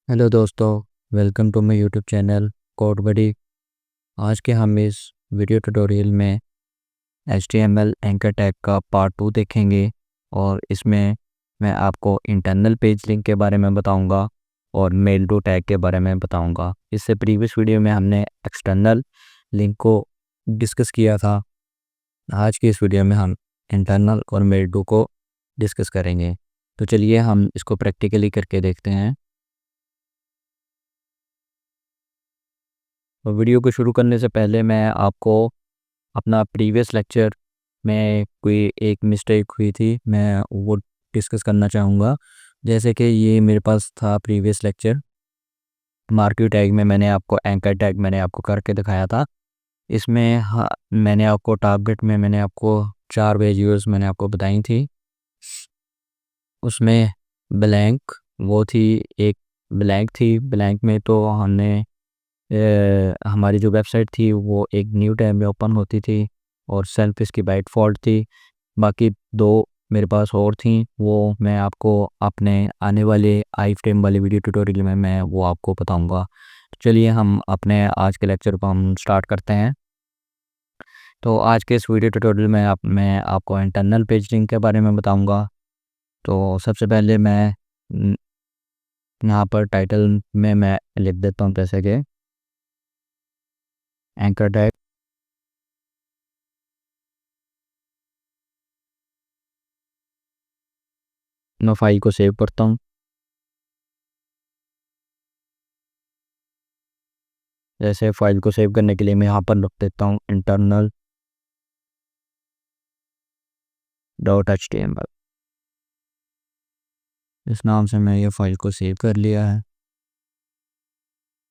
Hello दोस्तों, welcome to my YouTube channel Code Buddy. आज के हम इस वीडियो ट्यूटोरियल में HTML एंकर टैग का पार्ट 2 देखेंगे और इसमें मैं आपको इंटरनल पेज लिंक के बारे में बताऊंगा और मेल टू टैग के बारे में बताऊंगा। इससे प्रीवियस वीडियो में हमने एक्सटर्नल लिंक को डिस्कस किया था। आज की इस वीडियो में हम इंटरनल और मेल टू को डिस्कस करेंगे। तो चलिए हम इसको प्रैक्टिकली करके देखते हैं। तो वीडियो को शुरू करने से पहले मैं आपको अपना प्रीवियस लेक्चर में कोई एक मिस्टेक हुई थी, मैं वो डिस्कस करना चाहूँगा। जैसे कि ये मेरे पास था प्रीवियस लेक्चर, मार्क्यू टैग में मैंने आपको एंकर टैग मैंने आपको करके दिखाया था। इसमें मैंने आपको टारगेट में मैंने आपको 4 वैल्यूज़ मैंने आपको बताई थी। उसमें ब्लैंक वो थी, एक ब्लैंक थी। ब्लैंक में तो हमने हमारी जो वेबसाइट थी वो एक न्यू टैब में ओपन होती थी और सेल्फ इसकी बाय डिफ़ॉल्ट थी। बाकी 2 मेरे पास और थी, वो मैं आपको अपने आने वाले आई फ्रेम वाले वीडियो ट्यूटोरियल में मैं वो आपको बताऊंगा। चलिए हम अपने आज के लेक्चर को हम स्टार्ट करते हैं। तो आज के इस वीडियो ट्यूटोरियल में मैं आपको इंटरनल पेज लिंक के बारे में बताऊंगा। तो सबसे पहले मैं यहाँ पर टाइटल में मैं लिख देता हूँ जैसे कि एंकर टैग। मैं फाइल को सेव करता हूँ। जैसे फाइल को सेव करने के लिए मैं यहाँ पर लिख देता हूँ internal .html। इस नाम से मैं ये फाइल को सेव कर लिया है।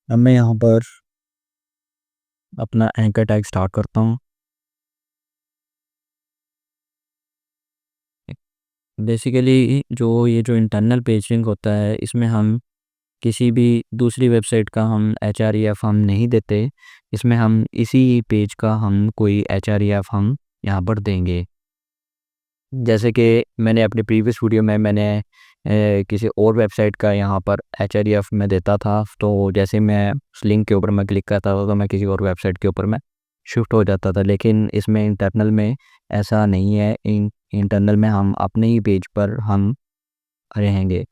अब मैं यहाँ पर अपना एंकर टैग स्टार्ट करता हूँ। बेसिकली जो इंटरनल पेज लिंक होता है, इसमें हम किसी भी दूसरी वेबसाइट का हम href हम नहीं देते। इसमें हम इसी पेज का हम कोई href हम यहाँ पर देंगे। जैसे कि मैंने अपने प्रीवियस वीडियो में मैंने किसी और वेबसाइट का यहाँ पर href में देता था, तो जैसे मैं उस लिंक के ऊपर मैं क्लिक करता था तो मैं किसी और वेबसाइट के ऊपर मैं शिफ्ट हो जाता था। लेकिन इसमें इंटरनल में ऐसा नहीं है। इंटरनल में हम अपने ही पेज पर हम रहेंगे।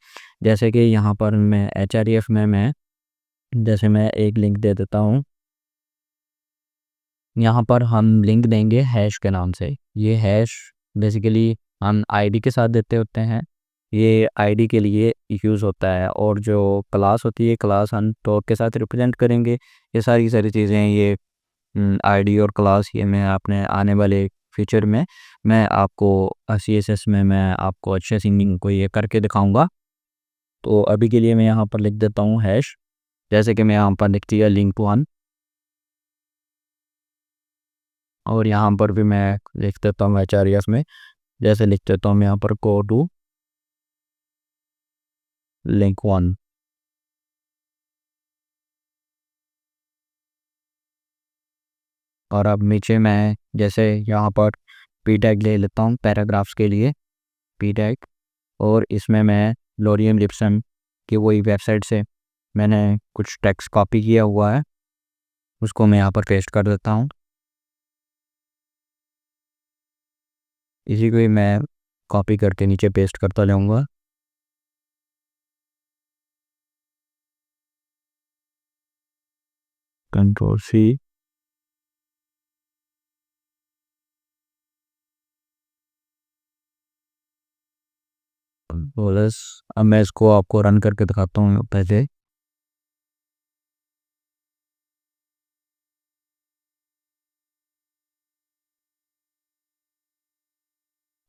जैसे कि यहाँ पर मैं href में जैसे मैं एक लिंक दे देता हूँ। यहाँ पर हम लिंक देंगे हैश के नाम से। ये हैश बेसिकली हम आईडी के साथ देते होते हैं। ये आईडी के लिए यूज़ होता है और जो क्लास होती है, क्लास हम टॉप के साथ रिप्रेजेंट करेंगे। ये सारी चीज़ें ये आईडी और क्लास ये मैं अपने आने वाले फ्यूचर में मैं आपको CSS में मैं आपको अच्छे से इनको ये करके दिखाऊंगा। तो अभी के लिए मैं यहाँ पर लिख देता हूँ हैश। जैसे कि मैं यहाँ पर लिख दिया लिंक टू वन, और यहाँ पर भी मैं लिख देता हूँ href में। जैसे लिख देता हूँ मैं यहाँ पर गो टू लिंक वन। और अब नीचे मैं जैसे यहाँ पर पी टैग ले लेता हूँ पैराग्राफ्स के लिए, पी टैग। और इसमें मैं लोरियम लिप्सन की वही वेबसाइट से मैंने कुछ टेक्स्ट कॉपी किया हुआ है, उसको मैं यहाँ पर पेस्ट कर देता हूँ। इसी को ही मैं कॉपी करके नीचे पेस्ट करता जाऊँगा। Ctrl+C। बस अब मैं इसको आपको रन करके दिखाता हूँ पहले।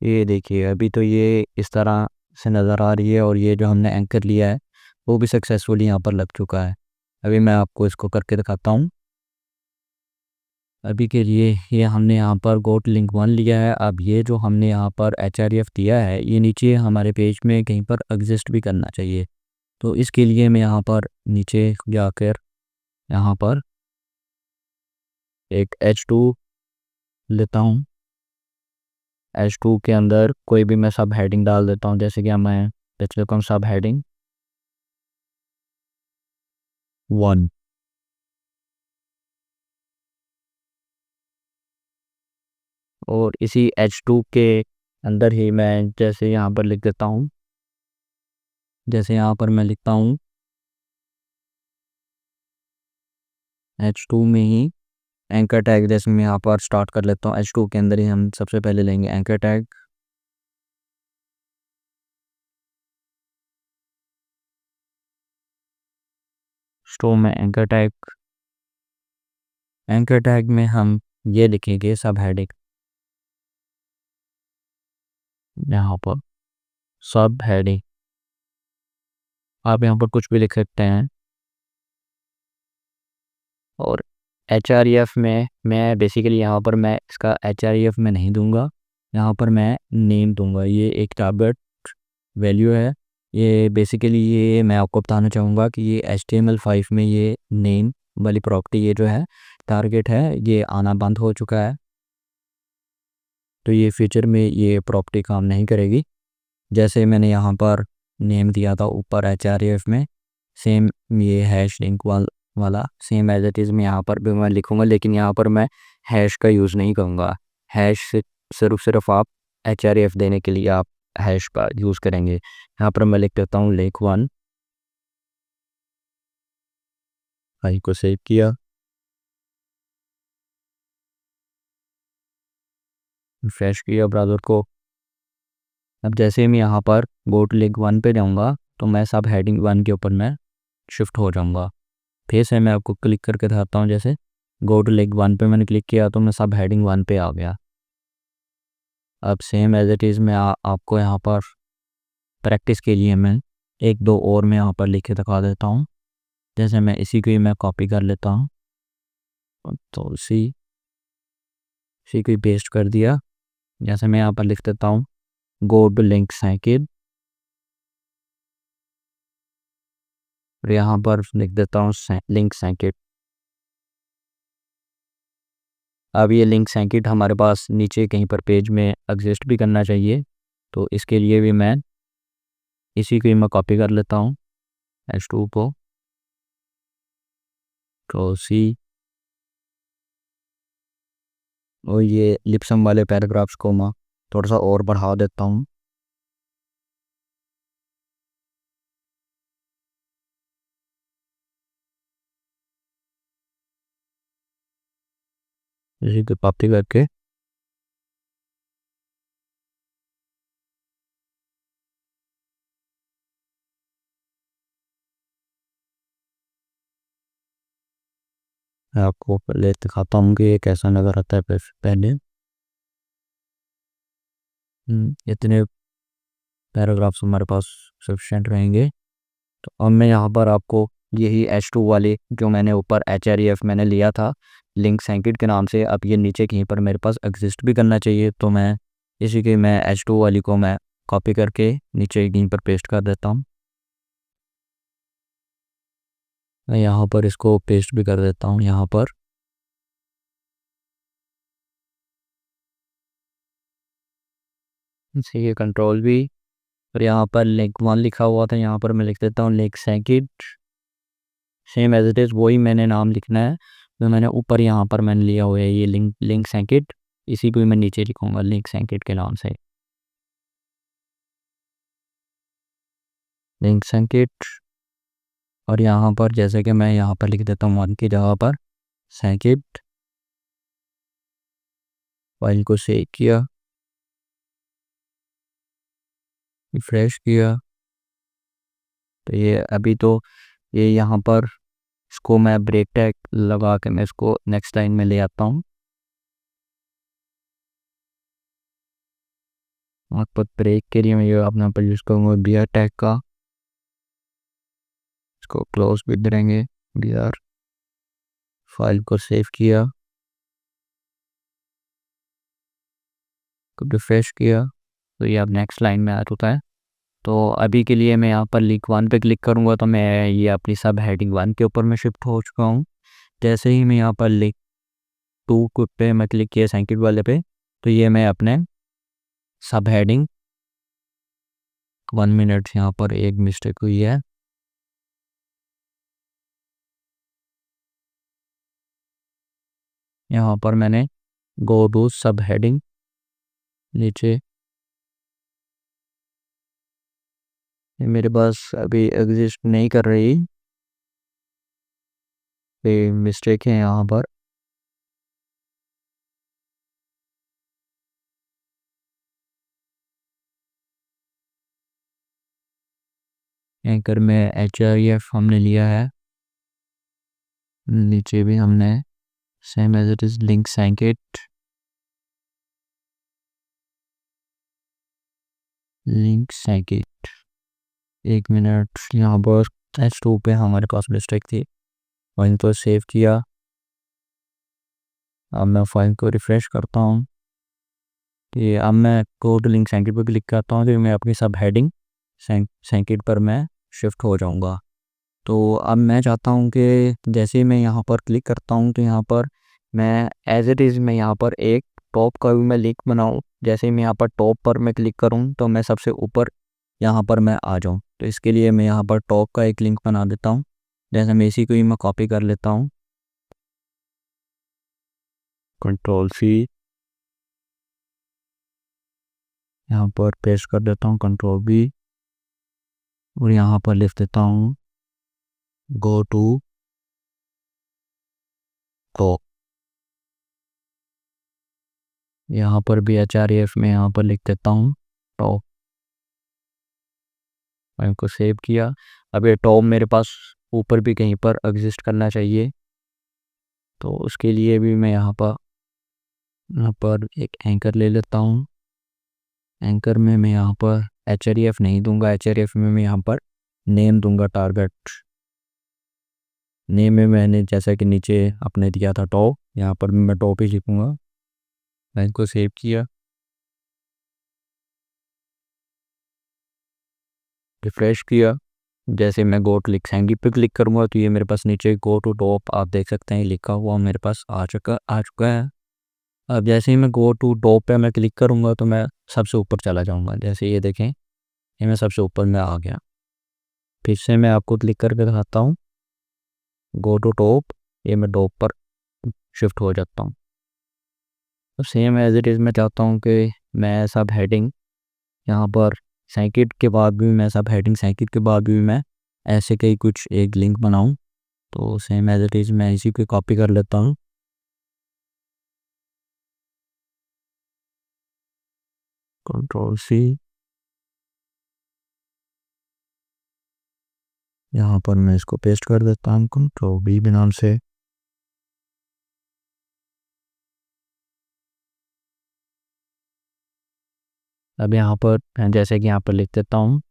ये देखिए अभी तो ये इस तरह से नज़र आ रही है और ये जो हमने एंकर लिया है वो भी सक्सेसफुली यहाँ पर लग चुका है। अभी मैं आपको इसको करके दिखाता हूँ। अभी के लिए ये हमने यहाँ पर गोट लिंक वन लिया है। अब ये जो हमने यहाँ पर href दिया है ये नीचे हमारे पेज में कहीं पर एग्जिस्ट भी करना चाहिए। तो इसके लिए मैं यहाँ पर नीचे जाकर यहाँ पर एक h2 लेता हूँ। h2 के अंदर कोई भी मैं सब हेडिंग डाल देता हूँ। जैसे कि मैं लिख लेता हूँ सब हेडिंग। वन। और इसी H2 के अंदर ही मैं जैसे यहाँ पर लिख देता हूँ, जैसे यहाँ पर मैं लिखता हूँ H2 में ही एंकर टैग, जैसे मैं यहाँ पर स्टार्ट कर लेता हूँ। H2 के अंदर ही हम सबसे पहले लेंगे एंकर टैग। स्टोर में एंकर टैग में हम ये लिखेंगे सब हेडिंग, यहाँ पर सब हेडिंग। आप यहाँ पर कुछ भी लिख सकते हैं। और HREF में मैं बेसिकली यहाँ पर मैं इसका HREF में नहीं दूंगा, यहाँ पर मैं नेम दूंगा। ये एक टारगेट वैल्यू है। ये बेसिकली ये मैं आपको बताना चाहूँगा कि ये HTML5 में ये नेम वाली प्रॉपर्टी ये जो है टारगेट है, ये आना बंद हो चुका है। तो ये फ्यूचर में ये प्रॉपर्टी काम नहीं करेगी। जैसे मैंने यहाँ पर नेम दिया था ऊपर HREF में, सेम ये हैश लिंक वाला सेम एज इट इज़ मैं यहाँ पर भी मैं लिखूँगा, लेकिन यहाँ पर मैं हैश का यूज़ नहीं करूँगा। हैश से सिर्फ आप HREF देने के लिए आप हैश का यूज़ करेंगे। यहाँ पर मैं लिख देता हूँ लिंक 1। फाइल को सेव किया, रिफ्रेश किया ब्राउज़र को। अब जैसे मैं यहाँ पर गो टू लिंक 1 पे जाऊँगा तो मैं सब हेडिंग 1 के ऊपर मैं शिफ्ट हो जाऊँगा। फिर से मैं आपको क्लिक करके दिखाता हूँ। जैसे गो टू लिंक 1 पे मैंने क्लिक किया तो मैं सब हेडिंग 1 पे आ गया। अब सेम एज इट इज़ मैं आपको यहाँ पर प्रैक्टिस के लिए मैं एक दो और मैं यहाँ पर लिख के दिखा देता हूँ। जैसे मैं इसी को ही मैं कॉपी कर लेता हूँ, तो इसी को ही पेस्ट कर दिया। जैसे मैं यहाँ पर लिख देता हूँ गो टू लिंक सेकंड, और यहाँ पर लिख देता हूँ लिंक सेकंड। अब ये लिंक सेकंड हमारे पास नीचे कहीं पर पेज में एग्जिस्ट भी करना चाहिए, तो इसके लिए भी मैं इसी को ही मैं कॉपी कर लेता हूँ H2 को, तो सी, और ये लिपसम वाले पैराग्राफ्स को मैं थोड़ा सा और बढ़ा देता हूँ। इसी को कॉपी करके मैं आपको पहले दिखाता हूँ कि ये कैसा नज़र आता है। पहले इतने पैराग्राफ्स हमारे पास सफिशेंट रहेंगे। तो अब मैं यहाँ पर आपको यही H2 वाले जो मैंने ऊपर HREF मैंने लिया था लिंक सेकंड के नाम से, अब ये नीचे कहीं पर मेरे पास एग्जिस्ट भी करना चाहिए, तो मैं इसी के मैं H2 वाली को मैं कॉपी करके नीचे कहीं पर पेस्ट कर देता हूँ। मैं यहाँ पर इसको पेस्ट भी कर देता हूँ यहाँ पर। इसी के कंट्रोल भी, और यहाँ पर लिंक 1 लिखा हुआ था, यहाँ पर मैं लिख देता हूँ link second. Same as it is वही मैंने नाम लिखना है तो मैंने ऊपर यहाँ पर मैंने लिया हुआ है ये लिंक सेकंड, इसी को मैं नीचे लिखूँगा लिंक सेकंड के नाम से, लिंक सेकंड। और यहाँ पर जैसे कि मैं यहाँ पर लिख देता हूँ 1 की जगह पर सेकंड। फाइल को सेव किया, रिफ्रेश किया, तो ये अभी तो ये यहाँ पर इसको मैं ब्रेक टैग लगा के मैं इसको नेक्स्ट लाइन में ले आता हूँ। वहाँ पर ब्रेक के लिए मैं ये अपना पर यूज़ करूँगा BR टैग का। इसको क्लोज भी करेंगे BR। फाइल को सेव किया, रिफ्रेश किया, तो ये अब नेक्स्ट लाइन में आ चुका है। तो अभी के लिए मैं यहाँ पर लिंक 1 पे क्लिक करूँगा तो मैं ये अपनी सब हेडिंग 1 के ऊपर मैं शिफ्ट हो चुका हूँ। जैसे ही मैं यहाँ पर लिंक 2 पे मैं क्लिक किया सेकंड वाले पे, तो ये मैं अपने सब हेडिंग 1 मिनट, यहाँ पर एक मिस्टेक हुई है। यहाँ पर मैंने गो टू सब हेडिंग नीचे, ये मेरे पास अभी एग्जिस्ट नहीं कर रही, ये मिस्टेक है यहाँ पर। एंकर में HREF हमने लिया है, नीचे भी हमने same as it is link सैंकेट, लिंक सैंकेट। 1 मिनट, यहाँ पर H2 पे हमारे पास मिस्टेक थी, फाइल को सेव किया। अब मैं फाइल को रिफ़्रेश करता हूँ, कि अब मैं कोड लिंक सैंकेट पर क्लिक करता हूँ, तो मैं अपनी सब हेडिंग सैंकेट पर मैं शिफ्ट हो जाऊँगा। तो अब मैं चाहता हूँ कि जैसे ही मैं यहाँ पर क्लिक करता हूँ, तो यहाँ पर मैं एज इट इज़ मैं यहाँ पर एक टॉप का भी मैं लिंक बनाऊँ। जैसे ही मैं यहाँ पर टॉप पर मैं क्लिक करूँ, तो मैं सबसे ऊपर यहाँ पर मैं आ जाऊँ। तो इसके लिए मैं यहाँ पर टॉप का एक लिंक बना देता हूँ। जैसे मैं इसी को ही मैं कॉपी कर लेता हूँ, Ctrl+C, यहाँ पर पेस्ट कर देता हूँ, Ctrl+V, और यहाँ पर लिख देता हूँ गो टू टॉप। यहाँ पर भी HREF में यहाँ पर लिख देता हूँ टॉप। मैं इनको सेव किया। अब ये टॉप मेरे पास ऊपर भी कहीं पर एग्जिस्ट करना चाहिए, तो उसके लिए भी मैं यहाँ पर एक एंकर ले लेता हूँ। एंकर में मैं यहाँ पर HREF नहीं दूंगा, HREF में मैं यहाँ पर नेम दूंगा, टारगेट नेम में मैंने जैसा कि नीचे अपने दिया था टॉप, यहाँ पर मैं टॉप ही लिखूँगा। मैं इनको सेव किया, रिफ्रेश किया। जैसे मैं गो टू लिंक सैंकेट पे क्लिक करूँगा, तो ये मेरे पास नीचे गो टू टॉप आप देख सकते हैं लिखा हुआ मेरे पास आ चुका है। अब जैसे ही मैं गो टू टॉप पे मैं क्लिक करूँगा, तो मैं सबसे ऊपर चला जाऊँगा। जैसे ये देखें, ये मैं सबसे ऊपर में आ गया। फिर से मैं आपको क्लिक करके दिखाता हूँ, गो टू टॉप, ये मैं टॉप पर शिफ्ट हो जाता हूँ। तो सेम एज इट इज़ मैं चाहता हूँ कि मैं सब हेडिंग यहाँ पर सैंकेट के बाद भी मैं सब हेडिंग सैंकेट के बाद भी मैं ऐसे कई कुछ एक लिंक बनाऊँ। तो सेम एज इट इज़ मैं इसी को कॉपी कर लेता हूँ, Ctrl+C, यहाँ पर मैं इसको पेस्ट कर देता हूँ Ctrl+V भी नाम से। अब यहाँ पर मैं जैसे कि यहाँ पर लिख देता हूँ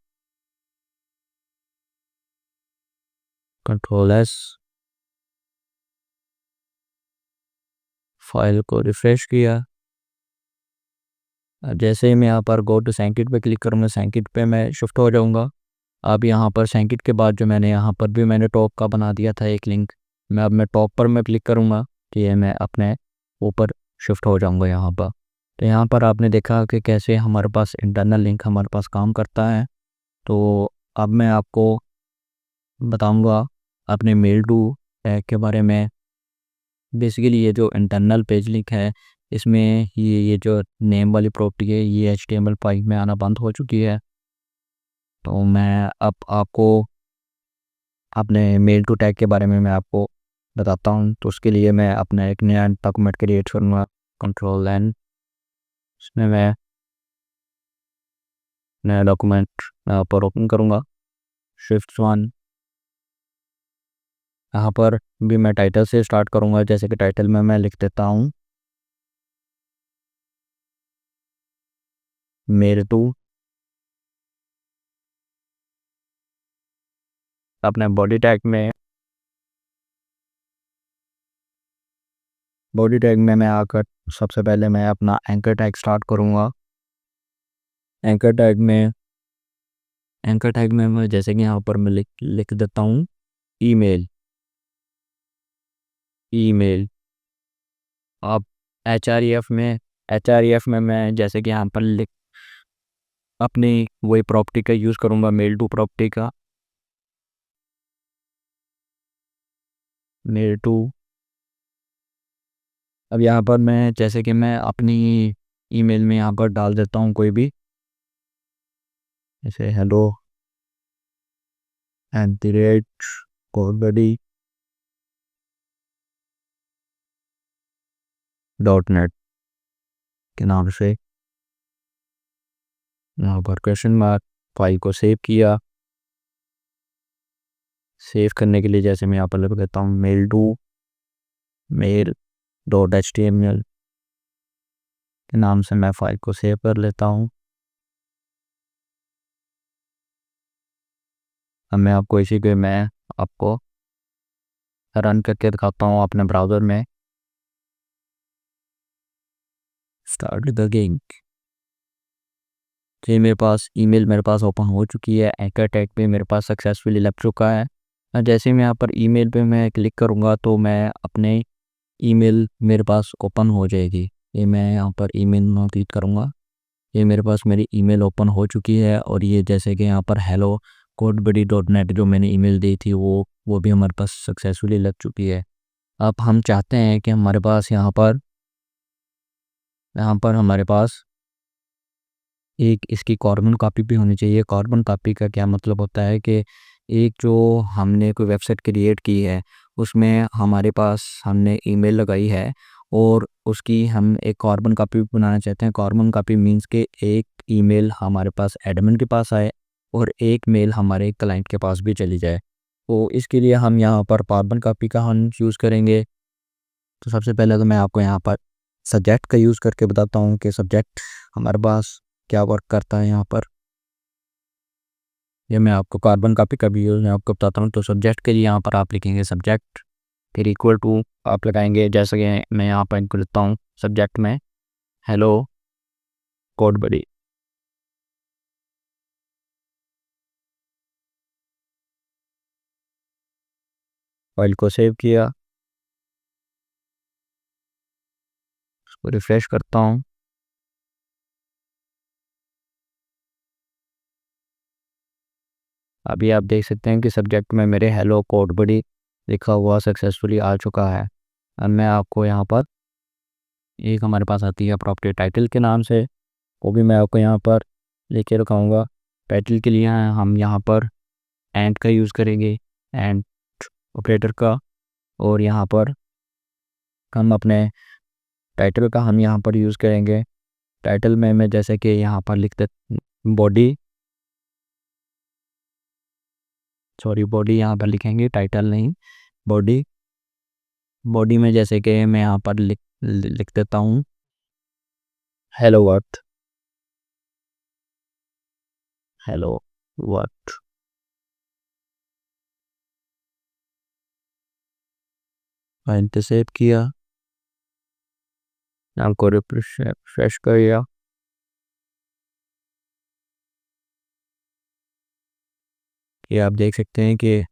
Ctrl+S, फाइल को रिफ़्रेश किया। अब जैसे ही मैं यहाँ पर गो टू सैंकेट पे क्लिक करूँगा, सैंकेट पे मैं शिफ्ट हो जाऊँगा। अब यहाँ पर सैंकेट के बाद जो मैंने यहाँ पर भी मैंने टॉप का बना दिया था एक लिंक, अब मैं टॉप पर मैं क्लिक करूँगा, तो ये मैं अपने ऊपर शिफ्ट हो जाऊँगा यहाँ पर। तो यहाँ पर आपने देखा कि कैसे हमारे पास इंटरनल लिंक हमारे पास काम करता है। तो अब मैं आपको बताऊँगा अपने मेल टू टैग के बारे में। बेसिकली ये जो इंटरनल पेज लिंक है, इसमें ये जो नेम वाली प्रॉपर्टी है, ये HTML5 में आना बंद हो चुकी है। तो मैं अब आपको अपने मेल टू टैग के बारे में मैं आपको बताता हूँ। तो उसके लिए मैं अपना एक नया डॉक्यूमेंट क्रिएट करूँगा, Ctrl+N, इसमें मैं नया डॉक्यूमेंट यहाँ पर ओपन करूँगा, Shift+1। यहाँ पर भी मैं टाइटल से स्टार्ट करूँगा। जैसे कि टाइटल में मैं लिख देता हूँ मेल टू। अपने बॉडी टैग में मैं आकर सबसे पहले मैं अपना एंकर टैग स्टार्ट करूँगा। एंकर टैग में मैं जैसे कि यहाँ पर मैं लिख देता हूँ ईमेल। अब एच आर ई एफ में मैं जैसे कि यहाँ पर अपनी वही प्रॉपर्टी का यूज़ करूँगा, मेल टू प्रॉपर्टी का, मेल टू अब यहाँ पर मैं जैसे कि मैं अपनी ईमेल में यहाँ पर डाल देता हूँ कोई भी, जैसे हेलो @codebudy.net के नाम से, यहाँ पर क्वेश्चन मार्क, फाइल को सेव किया। सेव करने के लिए जैसे मैं यहाँ पर लिख देता हूँ mail.html के नाम से मैं फाइल को सेव कर लेता हूँ। अब मैं आपको इसी के मैं आपको रन करके दिखाता हूँ अपने ब्राउज़र में। Start the game. ये मेरे पास ईमेल मेरे पास ओपन हो चुकी है, एंकर टैग पे मेरे पास सक्सेसफुली लग चुका है। और जैसे मैं यहाँ पर ईमेल पे मैं क्लिक करूँगा तो मैं अपने ईमेल मेरे पास ओपन हो जाएगी। ये मैं यहाँ पर ईमेल में क्लिक करूँगा, ये मेरे पास मेरी ईमेल ओपन हो चुकी है। और ये जैसे कि यहाँ पर हेलो codebuddy.net जो मैंने ईमेल दी थी वो भी हमारे पास सक्सेसफुली लग चुकी है। अब हम चाहते हैं कि हमारे पास यहाँ पर हमारे पास एक इसकी कार्बन कॉपी भी होनी चाहिए। कार्बन कॉपी का क्या मतलब होता है कि एक जो हमने कोई वेबसाइट क्रिएट की है उसमें हमारे पास हमने ईमेल लगाई है और उसकी हम एक कार्बन कॉपी बनाना चाहते हैं। कार्बन कॉपी मींस के एक ईमेल हमारे पास एडमिन के पास आए और एक मेल हमारे क्लाइंट के पास भी चली जाए। तो इसके लिए हम यहाँ पर कार्बन कॉपी का हम यूज़ करेंगे। तो सबसे पहले तो मैं आपको यहाँ पर सब्जेक्ट का यूज़ करके बताता हूँ कि सब्जेक्ट हमारे पास क्या वर्क करता है। यहाँ पर ये मैं आपको कार्बन कॉपी का भी यूज़ मैं आपको बताता हूँ। तो सब्जेक्ट के लिए यहाँ पर आप लिखेंगे सब्जेक्ट, फिर इक्वल टू आप लगाएंगे, जैसे कि मैं यहाँ पर इनको लिखता हूँ सब्जेक्ट में हेलो कोड बडी। फाइल को सेव किया, उसको रिफ्रेश करता हूँ। अभी आप देख सकते हैं कि सब्जेक्ट में मेरे हेलो कोड बडी लिखा हुआ सक्सेसफुली आ चुका है। अब मैं आपको यहाँ पर एक हमारे पास आती है प्रॉपर्टी टाइटल के नाम से, वो भी मैं आपको यहाँ पर लेके रखाऊंगा। टाइटल के लिए हम यहाँ पर एंड का यूज़ करेंगे, एंड ऑपरेटर का। और यहाँ पर हम अपने टाइटल का हम यहाँ पर यूज़ करेंगे। टाइटल में मैं जैसे कि यहाँ पर लिखते बॉडी, सॉरी बॉडी यहाँ पर लिखेंगे, टाइटल नहीं बॉडी। बॉडी में जैसे कि मैं यहाँ पर लिख देता हूँ हेलो वर्थ, हेलो वर्थ। मैंने सेव किया, नाम को रिफ्रेश किया। ये आप देख सकते हैं कि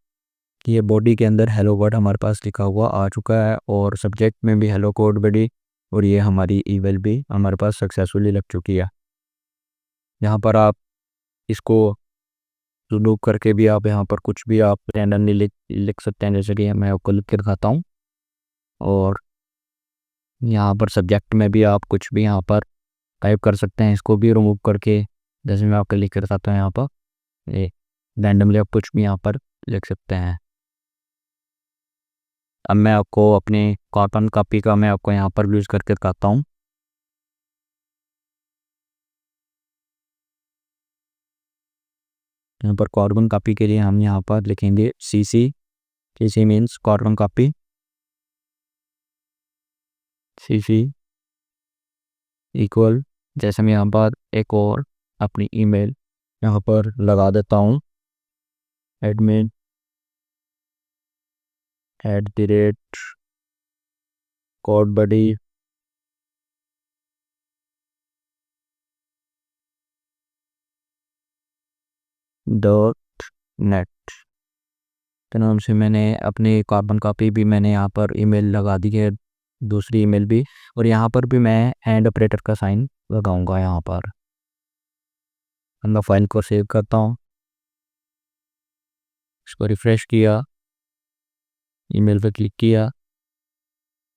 ये बॉडी के अंदर हेलो वर्ड हमारे पास लिखा हुआ आ चुका है और सब्जेक्ट में भी हेलो कोड बॉडी, और ये हमारी ईमेल भी हमारे पास सक्सेसफुली लग चुकी है। यहाँ पर आप इसको लूप करके भी आप यहाँ पर कुछ भी आप रैंडमली लिख सकते हैं, जैसे कि मैं आपको लिख के दिखाता हूँ। और यहाँ पर सब्जेक्ट में भी आप कुछ भी यहाँ पर टाइप कर सकते हैं, इसको भी रिमूव करके जैसे मैं आपको लिख के दिखाता हूँ। यहाँ पर ये रैंडमली आप कुछ भी यहाँ पर लिख सकते हैं। अब मैं आपको अपने कॉटन कॉपी का मैं आपको यहाँ पर यूज़ करके दिखाता हूँ। यहाँ पर कार्बन कॉपी के लिए हम यहाँ पर लिखेंगे CC। CC means carbon copy. CC equal, जैसे मैं यहाँ पर एक और अपनी ईमेल यहाँ पर लगा देता हूँ, admin @codebuddy .net के नाम से मैंने अपनी कार्बन कॉपी भी मैंने यहाँ पर ईमेल लगा दी है, दूसरी ईमेल भी। और यहाँ पर भी मैं एंड ऑपरेटर का साइन लगाऊंगा। यहाँ पर मैं फाइल को सेव करता हूँ, इसको रिफ्रेश किया, ईमेल पे क्लिक किया,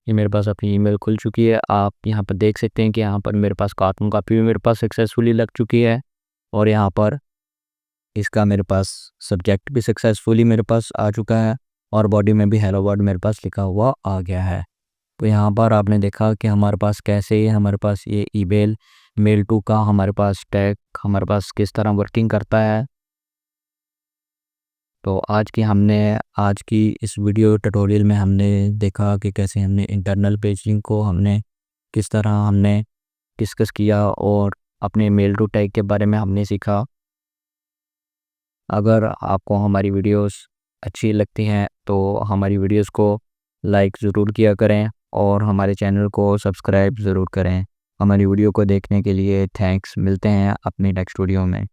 ये मेरे पास अपनी ईमेल खुल चुकी है। आप यहाँ पर देख सकते हैं कि यहाँ पर मेरे पास कार्टून कॉपी भी मेरे पास सक्सेसफुली लग चुकी है, और यहाँ पर इसका मेरे पास सब्जेक्ट भी सक्सेसफुली मेरे पास आ चुका है, और बॉडी में भी हेलो वर्ल्ड मेरे पास लिखा हुआ आ गया है। तो यहाँ पर आपने देखा कि हमारे पास कैसे हमारे पास ये ईमेल मेल टू का हमारे पास टैग हमारे पास किस तरह वर्किंग करता है। तो आज की इस वीडियो ट्यूटोरियल में हमने देखा कि कैसे हमने इंटरनल पेजिंग को किस तरह हमने डिस्कस किया, और अपने मेल टू टैग के बारे में हमने सीखा। अगर आपको हमारी वीडियोस अच्छी लगती हैं तो हमारी वीडियोस को लाइक ज़रूर किया करें, और हमारे चैनल को सब्सक्राइब ज़रूर करें। हमारी वीडियो को देखने के लिए थैंक्स। मिलते हैं अपनी नेक्स्ट वीडियो में।